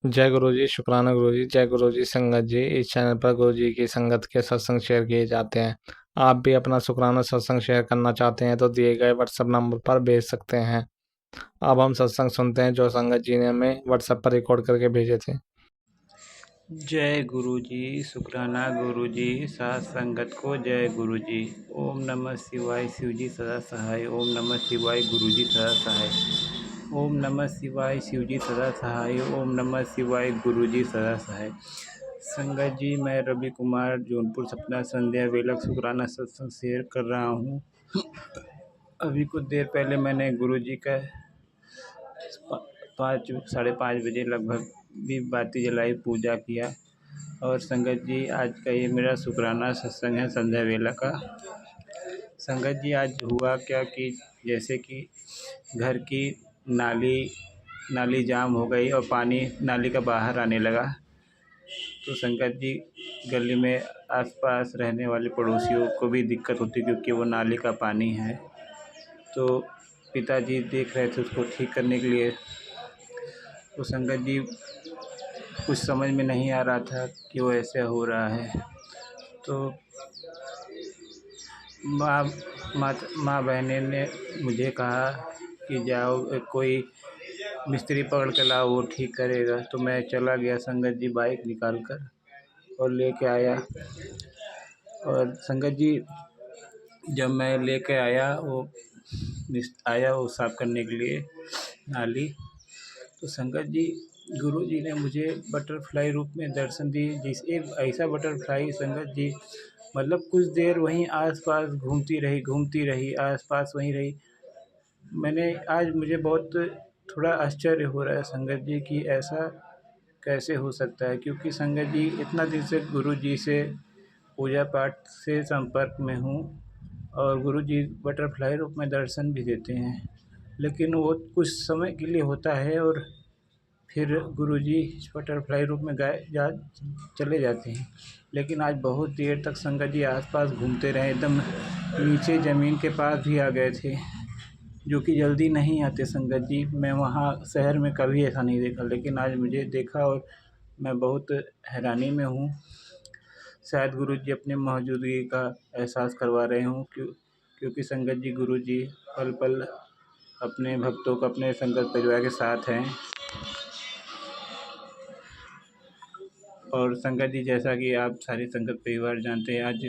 जय गुरु जी, शुक्राना गुरु जी। जय गुरु जी। संगत जी, इस चैनल पर गुरु जी की संगत के सत्संग शेयर किए जाते हैं। आप भी अपना शुक्राना सत्संग शेयर करना चाहते हैं तो दिए गए व्हाट्सएप नंबर पर भेज सकते हैं। अब हम सत्संग सुनते हैं जो संगत जी ने हमें व्हाट्सएप पर रिकॉर्ड करके भेजे थे। जय गुरु जी, शुक्राना गुरु जी, साथ संगत को जय गुरु जी। ओम नमः शिवाय, शिव जी सदा सहाय। ओम नमः शिवाय, गुरु जी सदा सहाय। ओम नमः शिवाय, शिव जी सदा सहाय। ओम नमः शिवाय, गुरु जी सदा सहाय। संगत जी, मैं रवि कुमार जौनपुर सपना संध्या वेलक शुक्राना सत्संग शेयर कर रहा हूँ। अभी कुछ देर पहले मैंने गुरु जी का 5:30 बजे लगभग दीप बाती जलाई, पूजा किया। और संगत जी, आज का ये मेरा शुक्राना सत्संग है संध्या वेला का। संगत जी, आज हुआ क्या कि जैसे कि घर की नाली नाली जाम हो गई और पानी नाली का बाहर आने लगा। तो संगत जी, गली में आसपास रहने वाले पड़ोसियों को भी दिक्कत होती क्योंकि वो नाली का पानी है। तो पिताजी देख रहे थे उसको ठीक करने के लिए। तो संगत जी, कुछ समझ में नहीं आ रहा था कि वो ऐसे हो रहा है। तो माँ बहने ने मुझे कहा कि जाओ कोई मिस्त्री पकड़ के लाओ, वो ठीक करेगा। तो मैं चला गया संगत जी, बाइक निकाल कर और लेके आया। और संगत जी, जब मैं लेके आया वो साफ़ करने के लिए नाली, तो संगत जी, गुरु जी ने मुझे बटरफ्लाई रूप में दर्शन दिए। जिस एक ऐसा बटरफ्लाई संगत जी, मतलब कुछ देर वहीं आस-पास घूमती रही, आस-पास वहीं रही। आज मुझे बहुत थोड़ा आश्चर्य हो रहा है संगत जी कि ऐसा कैसे हो सकता है, क्योंकि संगत जी इतना दिन से गुरु जी से पूजा पाठ से संपर्क में हूँ और गुरु जी बटरफ्लाई रूप में दर्शन भी देते हैं, लेकिन वो कुछ समय के लिए होता है और फिर गुरुजी बटरफ्लाई रूप में चले जाते हैं। लेकिन आज बहुत देर तक संगत जी आसपास घूमते रहे, एकदम नीचे ज़मीन के पास भी आ गए थे, जो कि जल्दी नहीं आते संगत जी। मैं वहाँ शहर में कभी ऐसा नहीं देखा, लेकिन आज मुझे देखा और मैं बहुत हैरानी में हूँ। शायद गुरु जी अपनी मौजूदगी का एहसास करवा रहे हों, क्योंकि संगत जी, गुरु जी पल पल अपने भक्तों को अपने संगत परिवार के साथ हैं। और संगत जी, जैसा कि आप सारे संगत परिवार जानते हैं, आज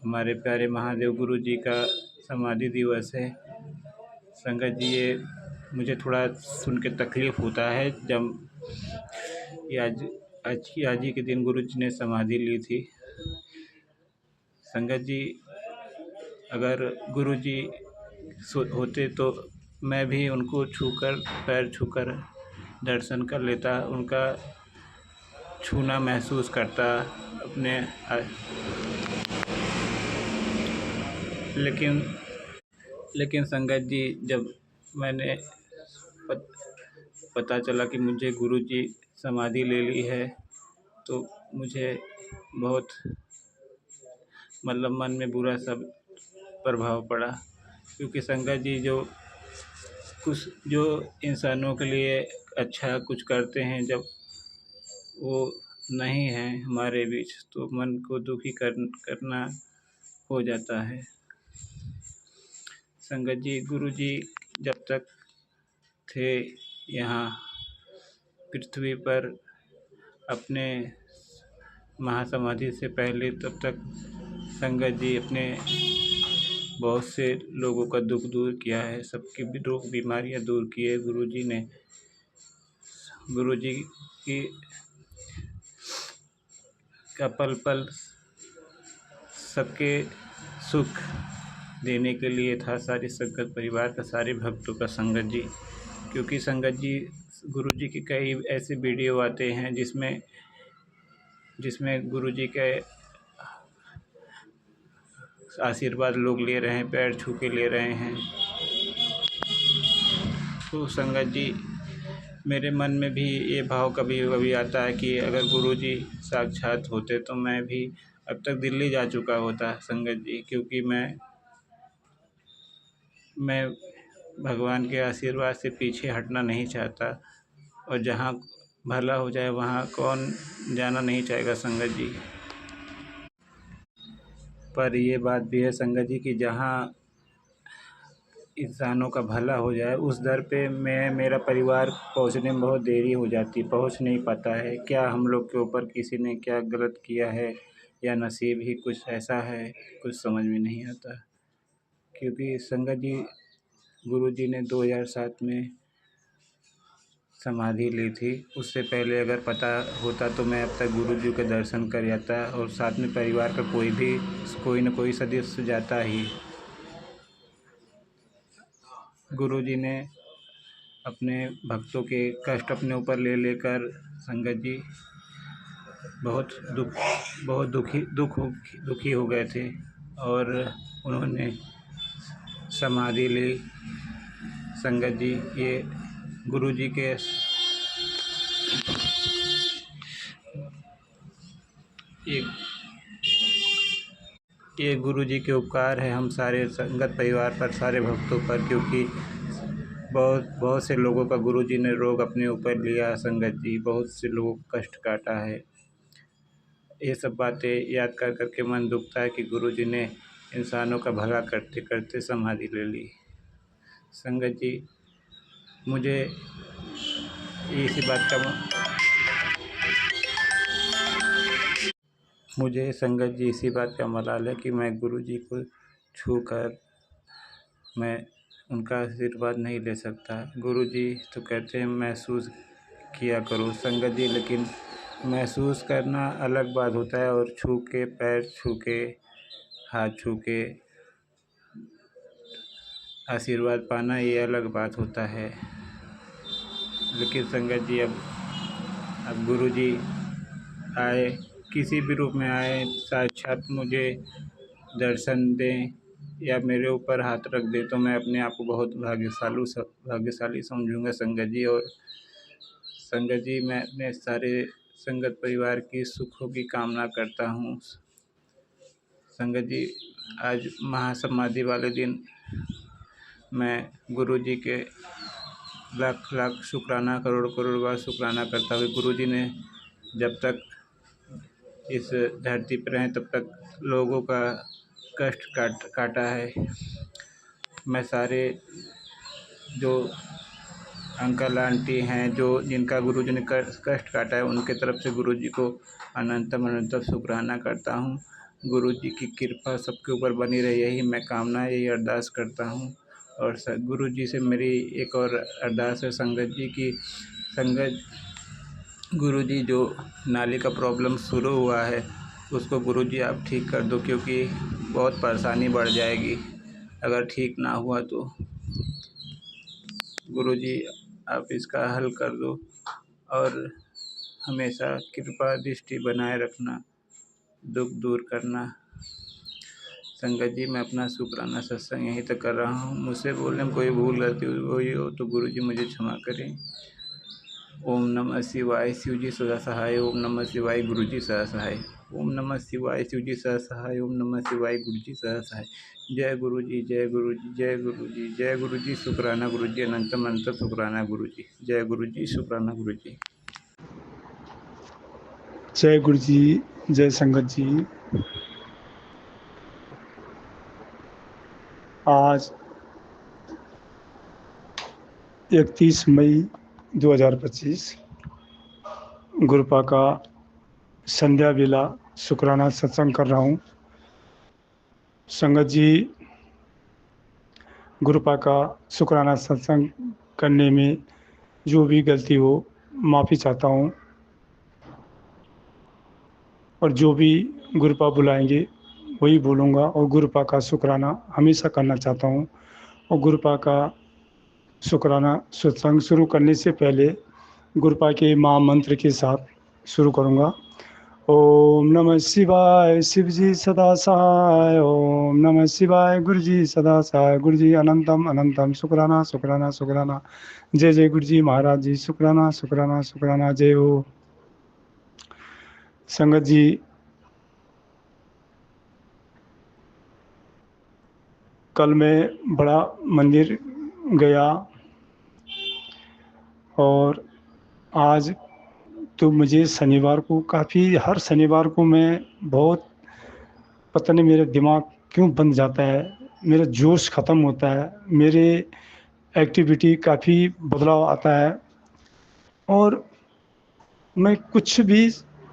हमारे प्यारे महादेव गुरु जी का समाधि दिवस है। संगत जी, ये मुझे थोड़ा सुन के तकलीफ़ होता है जब ये आज ही के दिन गुरु जी ने समाधि ली थी। संगत जी, अगर गुरु जी होते तो मैं भी उनको छूकर, पैर छूकर दर्शन कर लेता, उनका छूना महसूस करता अपने लेकिन संगत जी, जब मैंने पता चला कि मुझे गुरु जी समाधि ले ली है, तो मुझे बहुत मतलब मन में बुरा सा प्रभाव पड़ा, क्योंकि संगत जी जो इंसानों के लिए अच्छा कुछ करते हैं, जब वो नहीं हैं हमारे बीच तो मन को दुखी करना हो जाता है। संगत जी, गुरु जी जब तक थे यहाँ पृथ्वी पर अपने महासमाधि से पहले, तब तक संगत जी अपने बहुत से लोगों का दुख दूर किया है, सबकी रोग बीमारियाँ दूर की है गुरु जी ने। गुरु जी की का पल पल सबके सुख देने के लिए था सारे संगत परिवार का, सारे भक्तों का संगत जी। क्योंकि संगत जी, गुरु जी के कई ऐसे वीडियो आते हैं जिसमें गुरु जी के आशीर्वाद लोग ले रहे हैं, पैर छू के ले रहे हैं। तो संगत जी, मेरे मन में भी ये भाव कभी कभी आता है कि अगर गुरु जी साक्षात होते तो मैं भी अब तक दिल्ली जा चुका होता संगत जी, क्योंकि मैं भगवान के आशीर्वाद से पीछे हटना नहीं चाहता। और जहाँ भला हो जाए वहाँ कौन जाना नहीं चाहेगा संगत जी। पर ये बात भी है संगत जी कि जहाँ इंसानों का भला हो जाए उस दर पे मैं मेरा परिवार पहुँचने में बहुत देरी हो जाती, पहुँच नहीं पाता है। क्या हम लोग के ऊपर किसी ने क्या गलत किया है या नसीब ही कुछ ऐसा है, कुछ समझ में नहीं आता। क्योंकि संगत जी गुरुजी ने 2007 में समाधि ली थी। उससे पहले अगर पता होता तो मैं अब तक गुरुजी के दर्शन कर जाता और साथ में परिवार का कोई न कोई सदस्य जाता ही। गुरुजी ने अपने भक्तों के कष्ट अपने ऊपर ले लेकर संगत जी बहुत दुखी हो गए थे और उन्होंने समाधि ली। संगत जी ये गुरुजी के ये ये गुरुजी के उपकार है हम सारे संगत परिवार पर, सारे भक्तों पर। क्योंकि बहुत बहुत से लोगों का गुरुजी ने रोग अपने ऊपर लिया। संगत जी बहुत से लोगों को कष्ट काटा है। ये सब बातें याद कर कर के मन दुखता है कि गुरुजी ने इंसानों का भला करते करते समाधि ले ली। संगत जी मुझे इसी बात का मुझे संगत जी इसी बात का मलाल है कि मैं गुरुजी को छू कर मैं उनका आशीर्वाद नहीं ले सकता। गुरुजी तो कहते हैं महसूस किया करो संगत जी, लेकिन महसूस करना अलग बात होता है और छू के, पैर छू के, हाथ छू के आशीर्वाद पाना ये अलग बात होता है। लेकिन संगत जी अब गुरुजी आए, किसी भी रूप में आए, साक्षात मुझे दर्शन दें या मेरे ऊपर हाथ रख दे तो मैं अपने आप को बहुत भाग्यशाली समझूंगा संगत जी। और संगत जी मैं अपने सारे संगत परिवार की सुखों की कामना करता हूँ। संगत जी आज महासमाधि वाले दिन मैं गुरुजी के लाख लाख शुक्राना, करोड़ करोड़ बार शुक्राना करता हूँ। गुरुजी ने जब तक इस धरती पर हैं तब तक लोगों का कष्ट काटा है। मैं सारे जो अंकल आंटी हैं जिनका गुरुजी ने कष्ट काटा है उनके तरफ से गुरुजी को अनंतम शुक्राना करता हूँ। गुरुजी की कृपा सबके ऊपर बनी रहे, यही मैं कामना, यही अरदास करता हूँ। और गुरुजी से मेरी एक और अरदास है संगत जी की, संगत गुरुजी जो नाली का प्रॉब्लम शुरू हुआ है उसको गुरुजी आप ठीक कर दो, क्योंकि बहुत परेशानी बढ़ जाएगी अगर ठीक ना हुआ तो। गुरुजी आप इसका हल कर दो और हमेशा कृपा दृष्टि बनाए रखना, दुख दूर करना। संगत जी मैं अपना शुक्राना सत्संग यहीं तक कर रहा हूँ। मुझसे बोलने में कोई भूल गलती हुई हो तो गुरुजी मुझे क्षमा करें। ओम नमः शिवाय, शिव जी सदा सहाय। ओम नमः शिवाय, गुरुजी सदा सहाय। ओम नमः शिवाय, शिव जी सदा सहाय। ओम नमः शिवाय, गुरुजी सदा सहाय। जय गुरुजी, जय गुरुजी, जय गुरुजी, जय गुरुजी, शुक्राना गुरुजी, अनंतम अनंत शुक्राना गुरुजी। जय गुरुजी, शुक्राना गुरुजी। जय गुरु जी, जय संगत जी। आज 31 मई 2025 गुरुपा का संध्या बेला शुक्राना सत्संग कर रहा हूँ। संगत जी गुरुपा का शुक्राना सत्संग करने में जो भी गलती हो माफ़ी चाहता हूँ और जो भी गुरुपा बुलाएंगे वही बोलूँगा और गुरुपा का शुक्राना हमेशा करना चाहता हूँ। और गुरुपा का शुक्राना सत्संग शुरू करने से पहले गुरुपा के महामंत्र के साथ शुरू करूँगा। ओम नमः शिवाय, शिव जी सदा सहाय। ओम नमः शिवाय, गुरु जी सदा सहाय। गुरु जी अनंतम अनंतम शुक्राना शुक्राना शुक्राना। जय जय गुरु जी महाराज जी, शुक्राना शुक्राना शुक्राना। जय हो। संगत जी कल मैं बड़ा मंदिर गया और आज तो मुझे शनिवार को हर शनिवार को मैं बहुत, पता नहीं मेरा दिमाग क्यों बंद जाता है, मेरा जोश ख़त्म होता है, मेरे एक्टिविटी काफ़ी बदलाव आता है और मैं कुछ भी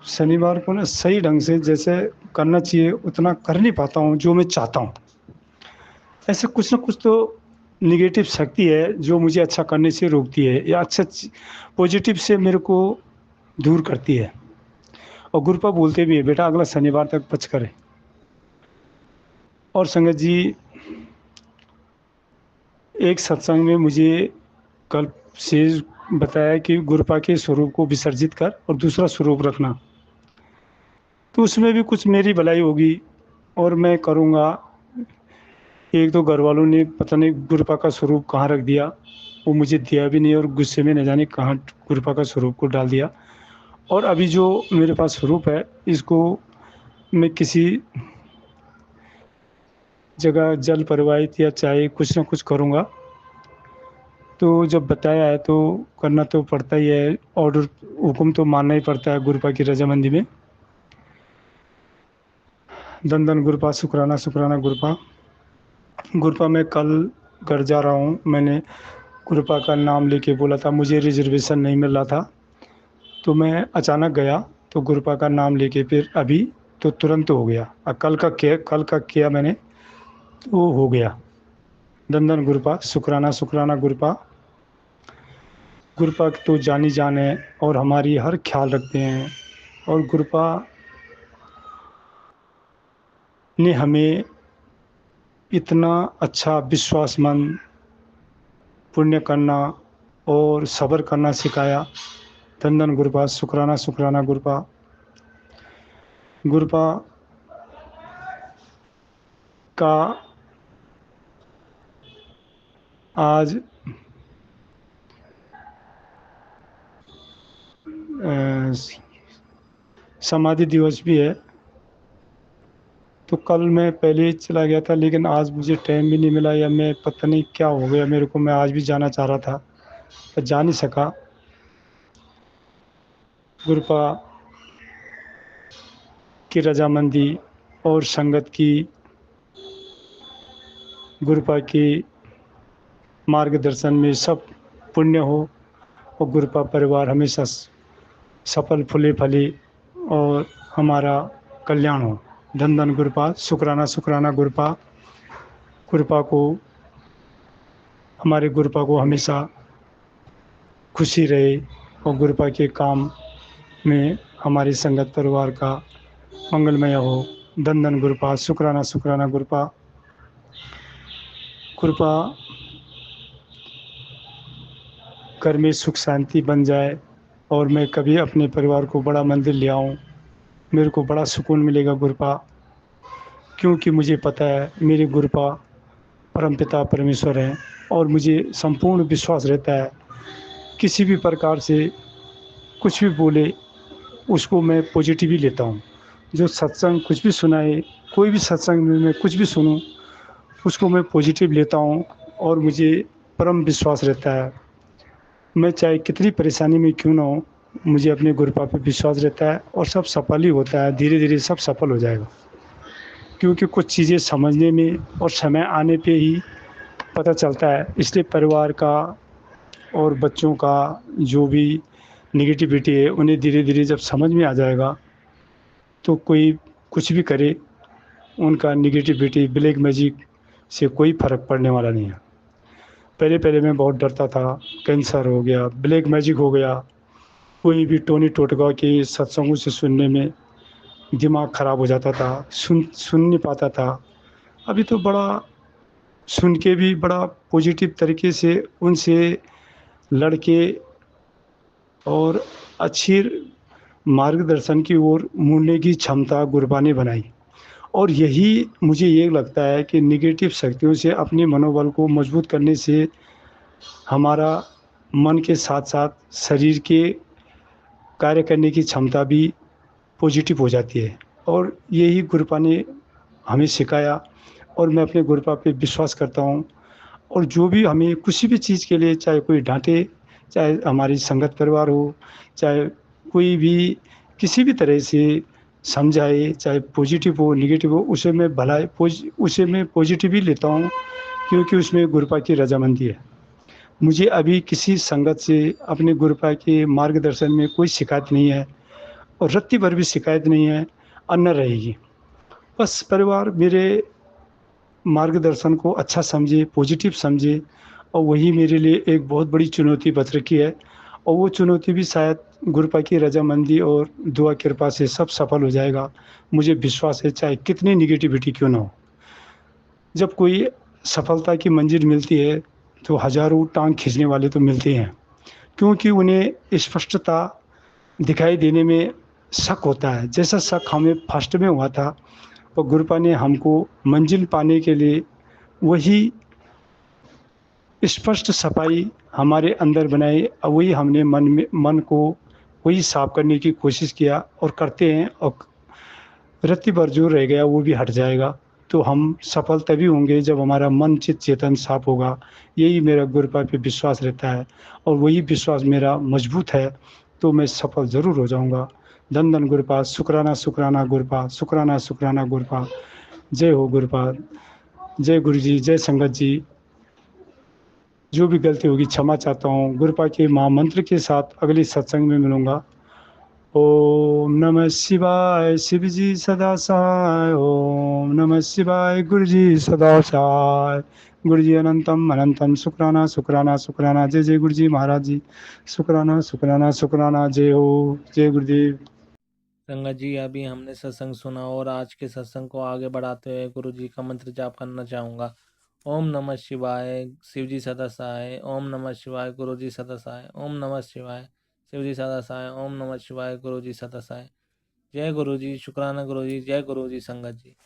शनिवार को ना सही ढंग से जैसे करना चाहिए उतना कर नहीं पाता हूँ जो मैं चाहता हूँ। ऐसे कुछ ना कुछ तो नेगेटिव शक्ति है जो मुझे अच्छा करने से रोकती है या अच्छा पॉजिटिव से मेरे को दूर करती है। और गुरुपा बोलते भी है, बेटा अगला शनिवार तक बच करे। और संगत जी, एक सत्संग में मुझे कल से बताया कि गुरुपा के स्वरूप को विसर्जित कर और दूसरा स्वरूप रखना, तो उसमें भी कुछ मेरी भलाई होगी और मैं करूँगा। एक तो घर वालों ने पता नहीं गुरुपा का स्वरूप कहाँ रख दिया, वो मुझे दिया भी नहीं और गुस्से में न जाने कहाँ गुरुपा का स्वरूप को डाल दिया। और अभी जो मेरे पास स्वरूप है इसको मैं किसी जगह जल प्रवाहित या चाहे कुछ ना कुछ करूँगा। तो जब बताया है तो करना तो पड़ता ही है, ऑर्डर हुक्म तो मानना ही पड़ता है गुरुपा की रजामंदी में। धन धन गुरुपा, शुक्राना शुक्राना गुरुपा। गुरुपा मैं कल घर जा रहा हूँ, मैंने गुरुपा का नाम लेके बोला था, मुझे रिजर्वेशन नहीं मिल रहा था तो मैं अचानक गया, तो गुरुपा का नाम लेके फिर अभी तो तुरंत हो गया। कल का किया मैंने तो हो गया। धन धन गुरुपा, शुक्राना शुक्राना गुरुपा। गुरुपा तो जानी जान है और हमारी हर ख्याल रखते हैं और गुरुपा ने हमें इतना अच्छा विश्वासमंद, पुण्य करना और सब्र करना सिखाया। धन धन गुरुपा, शुक्राना शुक्राना गुरुपा। गुरुपा का आज समाधि दिवस भी है, तो कल मैं पहले ही चला गया था लेकिन आज मुझे टाइम भी नहीं मिला या मैं पता नहीं क्या हो गया मेरे को, मैं आज भी जाना चाह रहा था पर जा नहीं सका। गुरुपा की रजामंदी और संगत की, गुरुपा की मार्गदर्शन में सब पुण्य हो और गुरुपा परिवार हमेशा सफल फूले फले और हमारा कल्याण हो। धन धन गुरुपा, शुक्राना शुक्राना गुरुपा। गुरुपा को, हमारे गुरुपा को हमेशा खुशी रहे और गुरुपा के काम में हमारी संगत परिवार का मंगलमय हो। धन धन गुरुपा, शुक्राना शुक्राना गुरुपा। गुरुपा घर में सुख शांति बन जाए और मैं कभी अपने परिवार को बड़ा मंदिर ले आऊँ, मेरे को बड़ा सुकून मिलेगा गुरुपा, क्योंकि मुझे पता है मेरे गुरुपा परमपिता परमेश्वर हैं और मुझे संपूर्ण विश्वास रहता है किसी भी प्रकार से कुछ भी बोले उसको मैं पॉजिटिव ही लेता हूँ। जो सत्संग कुछ भी सुनाए, कोई भी सत्संग में मैं कुछ भी सुनूं उसको मैं पॉजिटिव लेता हूँ और मुझे परम विश्वास रहता है। मैं चाहे कितनी परेशानी में क्यों ना हो, मुझे अपने गुरुपा पे विश्वास रहता है और सब सफल ही होता है, धीरे धीरे सब सफल हो जाएगा। क्योंकि कुछ चीज़ें समझने में और समय आने पे ही पता चलता है, इसलिए परिवार का और बच्चों का जो भी निगेटिविटी है उन्हें धीरे धीरे जब समझ में आ जाएगा तो कोई कुछ भी करे उनका निगेटिविटी ब्लैक मैजिक से कोई फ़र्क पड़ने वाला नहीं है। पहले पहले मैं बहुत डरता था, कैंसर हो गया, ब्लैक मैजिक हो गया, कोई भी टोनी टोटका के सत्संगों से सुनने में दिमाग ख़राब हो जाता था, सुन नहीं पाता था। अभी तो बड़ा सुन के भी बड़ा पॉजिटिव तरीके से उनसे लड़के और अच्छी मार्गदर्शन की ओर मुड़ने की क्षमता गुरुपा ने बनाई। और यही मुझे ये लगता है कि निगेटिव शक्तियों से अपने मनोबल को मजबूत करने से हमारा मन के साथ साथ शरीर के कार्य करने की क्षमता भी पॉजिटिव हो जाती है और यही गुरुपा ने हमें सिखाया और मैं अपने गुरुपा पे विश्वास करता हूँ। और जो भी हमें किसी भी चीज़ के लिए, चाहे कोई डांटे, चाहे हमारी संगत परिवार हो, चाहे कोई भी किसी भी तरह से समझाए, चाहे पॉजिटिव हो, नेगेटिव हो, उसे मैं पॉजिटिव ही लेता हूँ, क्योंकि उसमें गुरुपा की रज़ामंदी है। मुझे अभी किसी संगत से अपने गुरुपा के मार्गदर्शन में कोई शिकायत नहीं है और रत्ती भर भी शिकायत नहीं है और न रहेगी। बस परिवार मेरे मार्गदर्शन को अच्छा समझे, पॉजिटिव समझे, और वही मेरे लिए एक बहुत बड़ी चुनौती बच रखी है, और वो चुनौती भी शायद गुरुपा की रज़ामंदी और दुआ कृपा से सब सफल हो जाएगा। मुझे विश्वास है, चाहे कितनी नेगेटिविटी क्यों ना हो। जब कोई सफलता की मंजिल मिलती है, तो हज़ारों टाँग खींचने वाले तो मिलते ही हैं, क्योंकि उन्हें स्पष्टता दिखाई देने में शक होता है। जैसा शक हमें फर्स्ट में हुआ था, और गुरुपा ने हमको मंजिल पाने के लिए वही स्पष्ट सफाई हमारे अंदर बनाई, और वही हमने मन को वही साफ करने की कोशिश किया और करते हैं, और रत्ती भर जो रह गया वो भी हट जाएगा। तो हम सफल तभी होंगे जब हमारा मन, चित्त, चेतन साफ होगा। यही मेरा गुरुपा पे विश्वास रहता है, और वही विश्वास मेरा मजबूत है, तो मैं सफल ज़रूर हो जाऊँगा। धन धन गुरुपा, शुक्राना शुक्राना गुरुपा, शुक्राना शुक्राना गुरुपा। जय हो गुरुपा, जय गुरु जी, जय संगत जी। जो भी गलती होगी क्षमा चाहता हूँ। गुरुपा के महामंत्र के साथ अगली सत्संग में मिलूँगा। ओम नमः शिवाय, शिव जी सदा सहाय। ओम नमः शिवाय, गुरु जी सदा सहाय। गुरु जी अनंतम अनंतम, शुक्राना शुक्राना शुक्राना। जय जय गुरु जी महाराज जी, शुक्राना शुक्राना शुक्राना। जय हो, जय गुरुदेव। संगत जी, अभी हमने सत्संग सुना और आज के सत्संग को आगे बढ़ाते हुए गुरु जी का मंत्र जाप करना चाहूँगा। ओम नमः शिवाय, शिव जी सदा सहाय। ओम नमः शिवाय, गुरु जी सदा सहाय। ओम नमः शिवाय, शिव जी सदा सहाय। ओम नमः शिवाय, गुरु जी सदा सहाय। जय गुरु जी, शुक्राना गुरु जी, जय गुरु जी संगत जी।